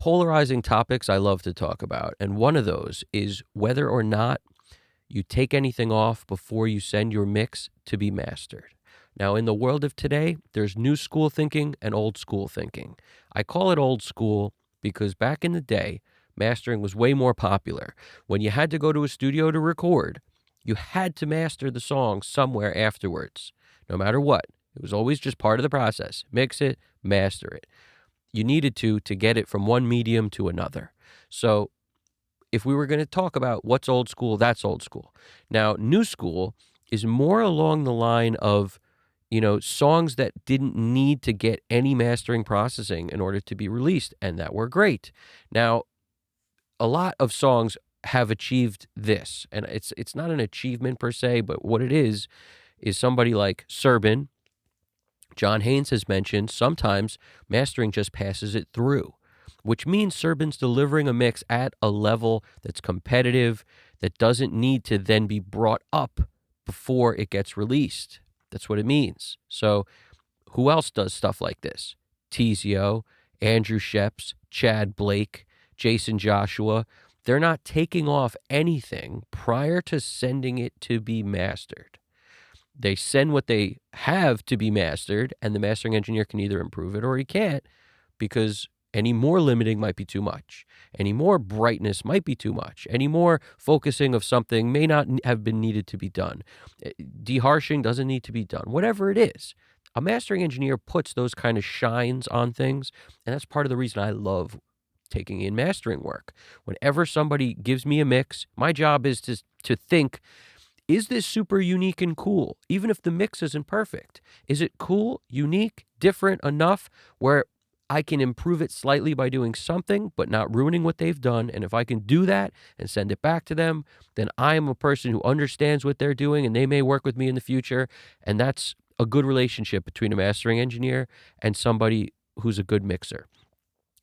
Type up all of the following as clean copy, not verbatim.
polarizing topics I love to talk about, and one of those is whether or not you take anything off before you send your mix to be mastered. Now, in the world of today, there's new school thinking and old school thinking. I call it old school because back in the day, mastering was way more popular. When you had to go to a studio to record, you had to master the song somewhere afterwards, no matter what. It was always just part of the process. Mix it, master it. You needed to get it from one medium to another. So if we were going to talk about what's old school, that's old school. Now, new school is more along the line of, songs that didn't need to get any mastering processing in order to be released, and that were great. Now, a lot of songs have achieved this, and it's not an achievement per se, but what it is somebody like Serban. John Haynes has mentioned sometimes mastering just passes it through, which means Serban's delivering a mix at a level that's competitive, that doesn't need to then be brought up before it gets released. That's what it means. So who else does stuff like this? Tizio, Andrew Sheps, Chad Blake, Jason Joshua. They're not taking off anything prior to sending it to be mastered. They send what they have to be mastered, and the mastering engineer can either improve it or he can't, because any more limiting might be too much. Any more brightness might be too much. Any more focusing of something may not have been needed to be done. Deharshing doesn't need to be done. Whatever it is, a mastering engineer puts those kind of shines on things, and that's part of the reason I love taking in mastering work. Whenever somebody gives me a mix, my job is to think, is this super unique and cool? Even if the mix isn't perfect, is it cool, unique, different enough where I can improve it slightly by doing something, but not ruining what they've done? And if I can do that and send it back to them, then I am a person who understands what they're doing, and they may work with me in the future. And that's a good relationship between a mastering engineer and somebody who's a good mixer.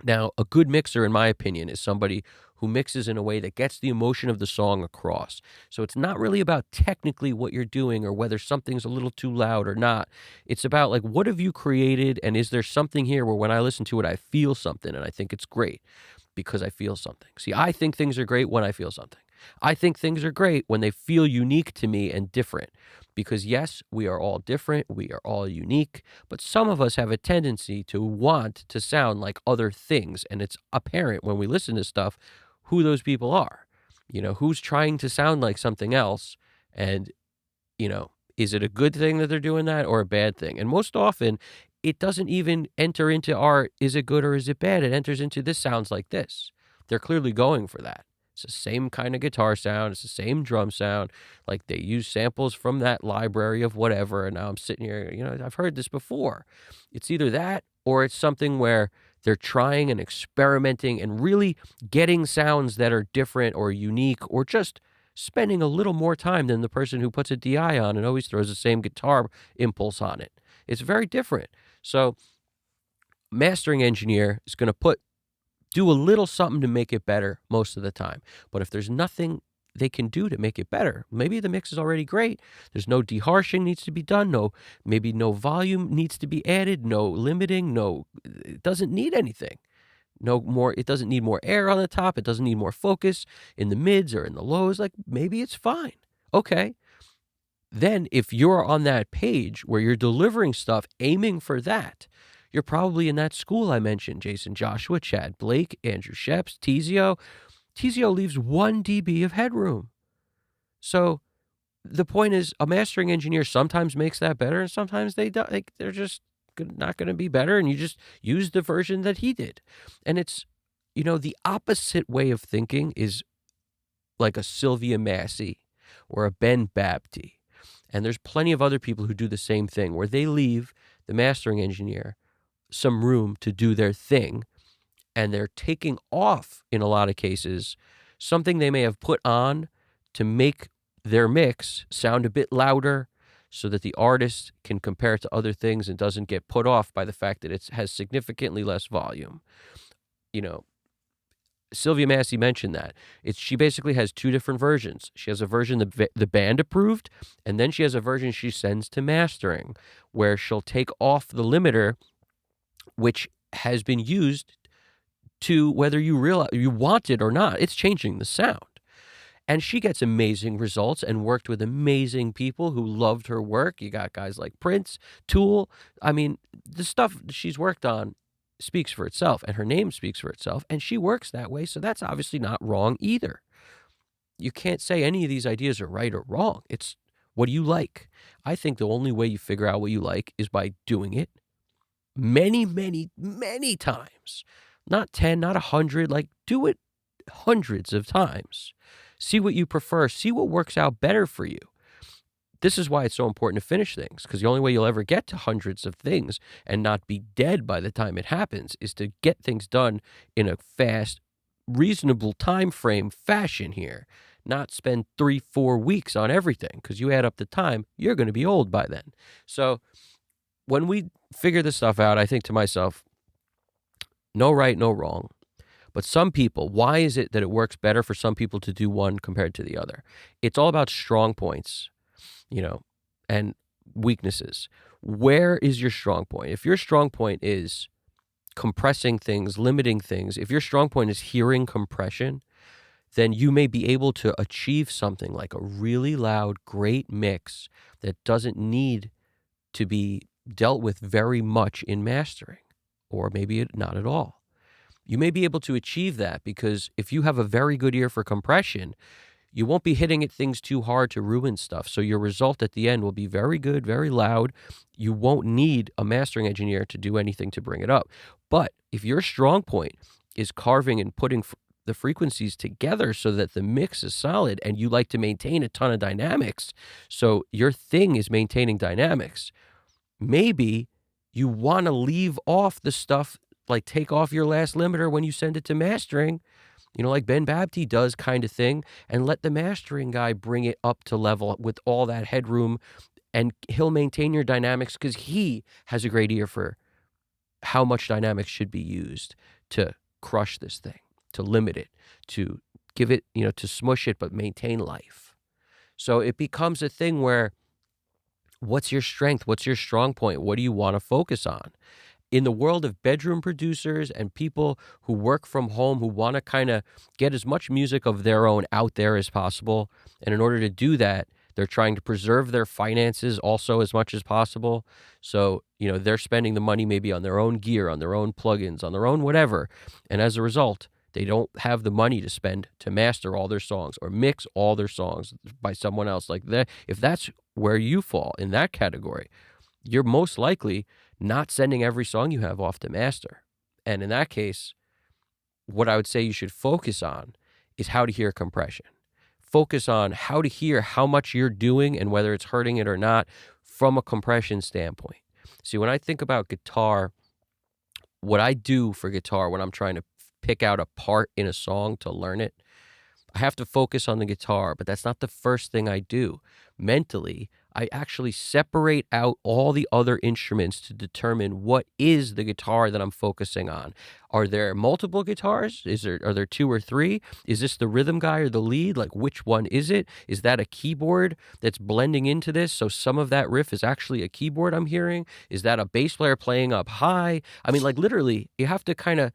Now, a good mixer, in my opinion, is somebody who mixes in a way that gets the emotion of the song across. So it's not really about technically what you're doing or whether something's a little too loud or not. It's about, like, what have you created, and is there something here where when I listen to it, I feel something, and I think it's great because I feel something. See, I think things are great when I feel something. I think things are great when they feel unique to me and different. Because yes, we are all different, we are all unique, but some of us have a tendency to want to sound like other things, and it's apparent when we listen to stuff who those people are. Who's trying to sound like something else, and, is it a good thing that they're doing that or a bad thing? And most often, it doesn't even enter into our, is it good or is it bad? It enters into, this sounds like this. They're clearly going for that. It's the same kind of guitar sound. It's the same drum sound. Like, they use samples from that library of whatever. And now I'm sitting here, I've heard this before. It's either that or it's something where they're trying and experimenting and really getting sounds that are different or unique, or just spending a little more time than the person who puts a DI on and always throws the same guitar impulse on it. It's very different. So mastering engineer is going to do a little something to make it better most of the time. But if there's nothing they can do to make it better, maybe the mix is already great. There's no deharshing needs to be done. Maybe no volume needs to be added. No limiting. It doesn't need anything. No more. It doesn't need more air on the top. It doesn't need more focus in the mids or in the lows. Like, maybe it's fine. Okay. Then if you're on that page where you're delivering stuff aiming for that, you're probably in that school I mentioned: Jason Joshua, Chad Blake, Andrew Sheps, Tizio. Tizio leaves 1 dB of headroom. So the point is, a mastering engineer sometimes makes that better, and sometimes they don't. They're just not going to be better, and you just use the version that he did. And it's, the opposite way of thinking is like a Sylvia Massey or a Ben Babty. And there's plenty of other people who do the same thing, where they leave the mastering engineer some room to do their thing, and they're taking off, in a lot of cases, something they may have put on to make their mix sound a bit louder, so that the artist can compare it to other things and doesn't get put off by the fact that it has significantly less volume. Sylvia Massey mentioned that. She basically has 2 different versions. She has a version the band approved, and then she has a version she sends to mastering, where she'll take off the limiter, which has been used to whether you realize you want it or not. It's changing the sound. And she gets amazing results and worked with amazing people who loved her work. You got guys like Prince, Tool. I mean, the stuff she's worked on speaks for itself, and her name speaks for itself, and she works that way, so that's obviously not wrong either. You can't say any of these ideas are right or wrong. It's what do you like? I think the only way you figure out what you like is by doing it many, many, many times. Not 10, not 100, like do it hundreds of times. See what you prefer, see what works out better for you. This is why it's so important to finish things, because the only way you'll ever get to hundreds of things and not be dead by the time it happens is to get things done in a fast, reasonable time frame fashion here. Not spend 3-4 weeks on everything, because you add up the time, you're going to be old by then. So when we figure this stuff out, I think to myself, no right, no wrong. But some people, why is it that it works better for some people to do one compared to the other? It's all about strong points, and weaknesses. Where is your strong point? If your strong point is compressing things, limiting things, if your strong point is hearing compression, then you may be able to achieve something like a really loud, great mix that doesn't need to be dealt with very much in mastering, or maybe not at all. You may be able to achieve that because if you have a very good ear for compression, you won't be hitting at things too hard to ruin stuff. So your result at the end will be very good, very loud. You won't need a mastering engineer to do anything to bring it up. But if your strong point is carving and putting the frequencies together so that the mix is solid and you like to maintain a ton of dynamics, so your thing is maintaining dynamics, maybe you want to leave off the stuff, like take off your last limiter when you send it to mastering, like Ben Babty does kind of thing, and let the mastering guy bring it up to level with all that headroom, and he'll maintain your dynamics because he has a great ear for how much dynamics should be used to crush this thing, to limit it, to give it, to smush it, but maintain life. So it becomes a thing where what's your strength? What's your strong point? What do you want to focus on? In the world of bedroom producers and people who work from home, who want to kind of get as much music of their own out there as possible, and in order to do that, they're trying to preserve their finances also as much as possible. So, they're spending the money maybe on their own gear, on their own plugins, on their own whatever. And as a result, they don't have the money to spend to master all their songs or mix all their songs by someone else like that. If that's where you fall in that category, you're most likely not sending every song you have off to master. And in that case, what I would say you should focus on is how to hear compression. Focus on how to hear how much you're doing and whether it's hurting it or not from a compression standpoint. See, when I think about guitar, what I do for guitar when I'm trying to pick out a part in a song to learn it, I have to focus on the guitar, but that's not the first thing I do. Mentally, I actually separate out all the other instruments to determine what is the guitar that I'm focusing on. Are there multiple guitars? Are there 2 or 3? Is this the rhythm guy or the lead? Like, which one is it? Is that a keyboard that's blending into this? So some of that riff is actually a keyboard I'm hearing? Is that a bass player playing up high? I mean, like, literally, you have to kind of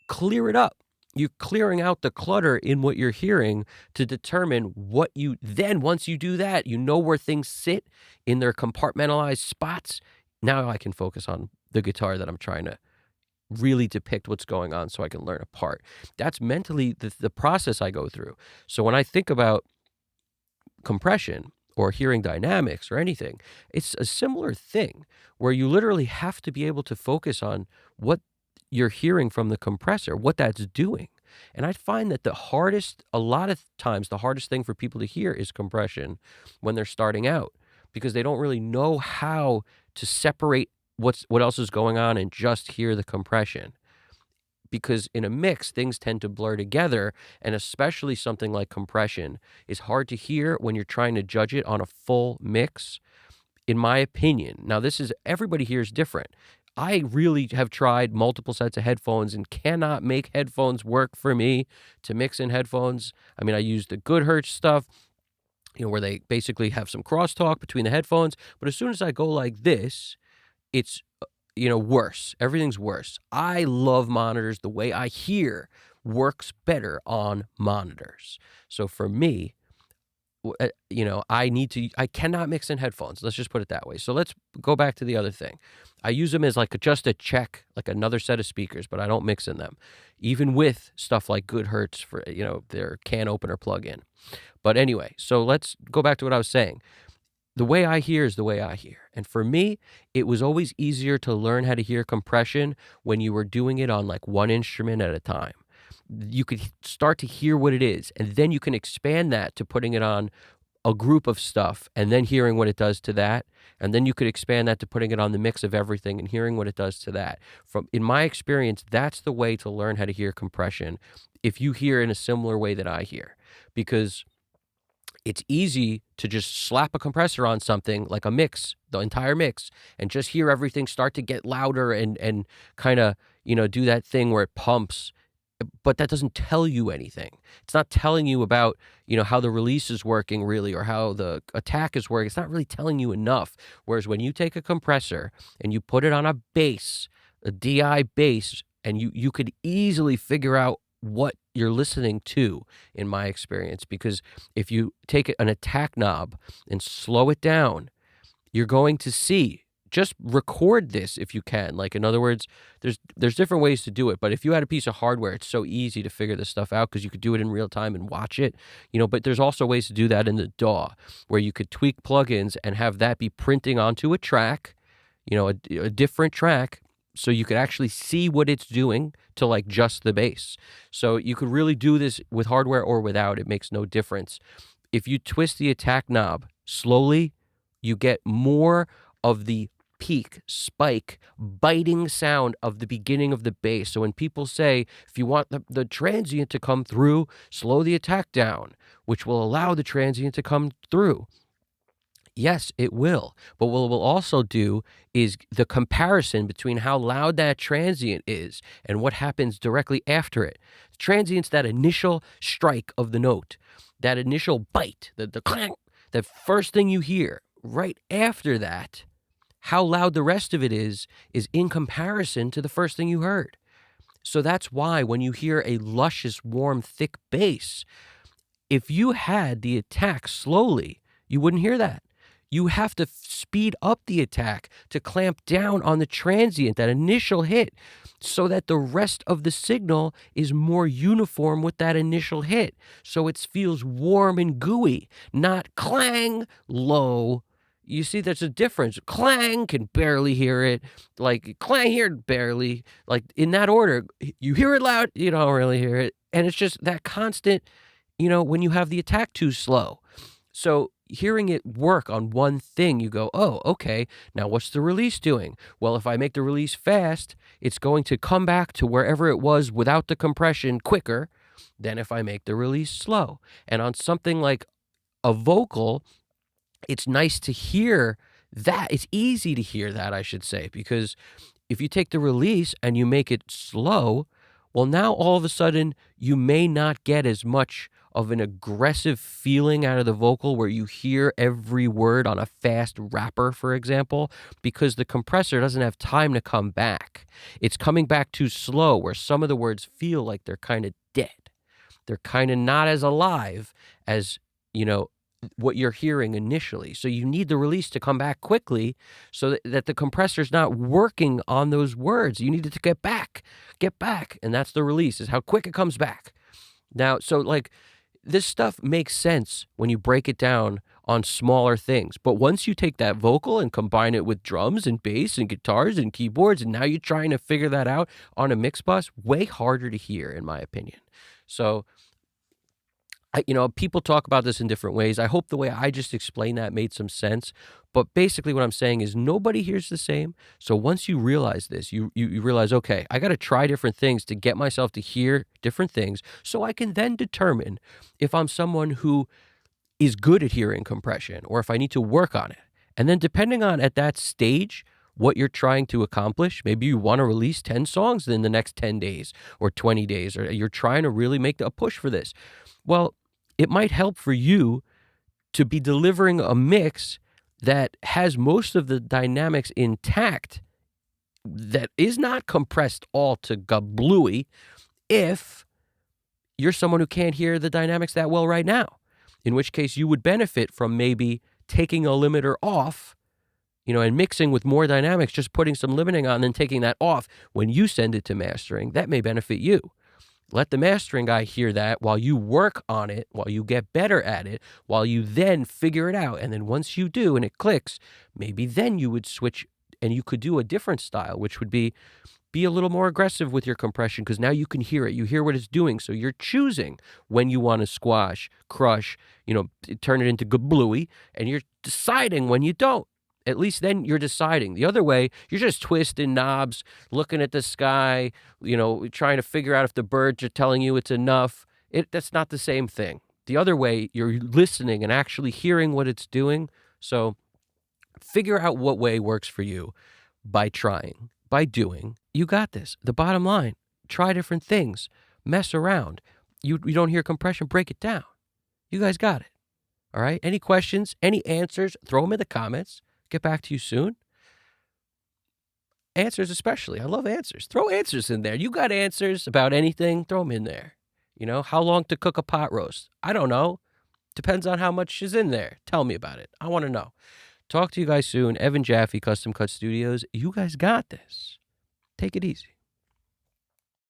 clear it up. You're clearing out the clutter in what you're hearing to determine what you then, once you do that, where things sit in their compartmentalized spots. Now I can focus on the guitar that I'm trying to really depict what's going on so I can learn a part. That's mentally the process I go through. So when I think about compression or hearing dynamics or anything, it's a similar thing where you literally have to be able to focus on what you're hearing from the compressor, what that's doing. And I find that a lot of times, the hardest thing for people to hear is compression when they're starting out, because they don't really know how to separate what else is going on and just hear the compression. Because in a mix, things tend to blur together, and especially something like compression is hard to hear when you're trying to judge it on a full mix, in my opinion. Now, everybody here is different. I really have tried multiple sets of headphones and cannot make headphones work for me to mix in headphones. I mean, I use the Goodhertz stuff, where they basically have some crosstalk between the headphones. But as soon as I go like this, it's worse. Everything's worse. I love monitors. The way I hear works better on monitors. So for me, I cannot mix in headphones. Let's just put it that way. So let's go back to the other thing. I use them as like just a check, like another set of speakers, but I don't mix in them, even with stuff like Good Hertz for, their can opener plug-in. But anyway, so let's go back to what I was saying. The way I hear is the way I hear. And for me, it was always easier to learn how to hear compression when you were doing it on like one instrument at a time. You could start to hear what it is, and then you can expand that to putting it on a group of stuff and then hearing what it does to that. And then you could expand that to putting it on the mix of everything and hearing what it does to that. In my experience, that's the way to learn how to hear compression if you hear in a similar way that I hear. Because it's easy to just slap a compressor on something like a mix, the entire mix, and just hear everything start to get louder and kind of, do that thing where it pumps. But that doesn't tell you anything. It's not telling you about, how the release is working really or how the attack is working. It's not really telling you enough. Whereas when you take a compressor and you put it on a bass, a DI bass, and you could easily figure out what you're listening to, in my experience, because if you take an attack knob and slow it down, you're going to see. Just record this if you can. Like, in other words, there's different ways to do it, but if you had a piece of hardware, it's so easy to figure this stuff out because you could do it in real time and watch it, but there's also ways to do that in the DAW where you could tweak plugins and have that be printing onto a track, a different track, so you could actually see what it's doing to like just the bass. So you could really do this with hardware or without. It makes no difference. If you twist the attack knob slowly, you get more of the peak, spike, biting sound of the beginning of the bass. So when people say, if you want the transient to come through, slow the attack down, which will allow the transient to come through. Yes, it will. But what we'll also do is the comparison between how loud that transient is and what happens directly after it. Transient's that initial strike of the note, that initial bite, the clang, the first thing you hear. Right after that, how loud the rest of it is in comparison to the first thing you heard. So that's why when you hear a luscious, warm, thick bass, if you had the attack slowly, you wouldn't hear that. You have to speed up the attack to clamp down on the transient, that initial hit, so that the rest of the signal is more uniform with that initial hit. So it feels warm and gooey, not clang, low. You see, there's a difference. Clang, can barely hear it. Like, clang here, barely. Like, in that order, you hear it loud, you don't really hear it. And it's just that constant, when you have the attack too slow. So hearing it work on one thing, you go, oh, okay, now what's the release doing? Well, if I make the release fast, it's going to come back to wherever it was without the compression quicker than if I make the release slow. And on something like a vocal, it's nice to hear that. It's easy to hear that, I should say, because if you take the release and you make it slow, well, now all of a sudden you may not get as much of an aggressive feeling out of the vocal where you hear every word on a fast rapper, for example, because the compressor doesn't have time to come back. It's coming back too slow, where some of the words feel like they're kind of dead. They're kind of not as alive as, what you're hearing initially. So you need the release to come back quickly so that the compressor's not working on those words. You need it to get back. And that's the release, is how quick it comes back. Now, so like, this stuff makes sense when you break it down on smaller things. But once you take that vocal and combine it with drums and bass and guitars and keyboards, and now you're trying to figure that out on a mix bus, way harder to hear, in my opinion. So, people talk about this in different ways. I hope the way I just explained that made some sense. But basically what I'm saying is nobody hears the same. So once you realize this, you realize, okay, I got to try different things to get myself to hear different things so I can then determine if I'm someone who is good at hearing compression or if I need to work on it. And then depending on at that stage what you're trying to accomplish, maybe you want to release 10 songs in the next 10 days or 20 days, or you're trying to really make a push for this. Well, it might help for you to be delivering a mix that has most of the dynamics intact that is not compressed all to gablooey if you're someone who can't hear the dynamics that well right now, in which case you would benefit from maybe taking a limiter off, and mixing with more dynamics, just putting some limiting on and taking that off when you send it to mastering. That may benefit you. Let the mastering guy hear that while you work on it, while you get better at it, while you then figure it out. And then once you do and it clicks, maybe then you would switch and you could do a different style, which would be a little more aggressive with your compression, because now you can hear it. You hear what it's doing. So you're choosing when you want to squash, crush, turn it into gablooey, and you're deciding when you don't. At least then you're deciding. The other way, you're just twisting knobs, looking at the sky, trying to figure out if the birds are telling you it's enough. That's not the same thing. The other way, you're listening and actually hearing what it's doing. So figure out what way works for you by trying, by doing. You got this. The bottom line, try different things, mess around. You don't hear compression, break it down. You guys got it. All right? Any questions, any answers, throw them in the comments. Get back to you soon. Answers especially. I love answers. Throw answers in there. You got answers about anything, throw them in there. How long to cook a pot roast? I don't know. Depends on how much is in there. Tell me about it. I want to know. Talk to you guys soon. Evan Jaffe, Custom Cut Studios. You guys got this. Take it easy.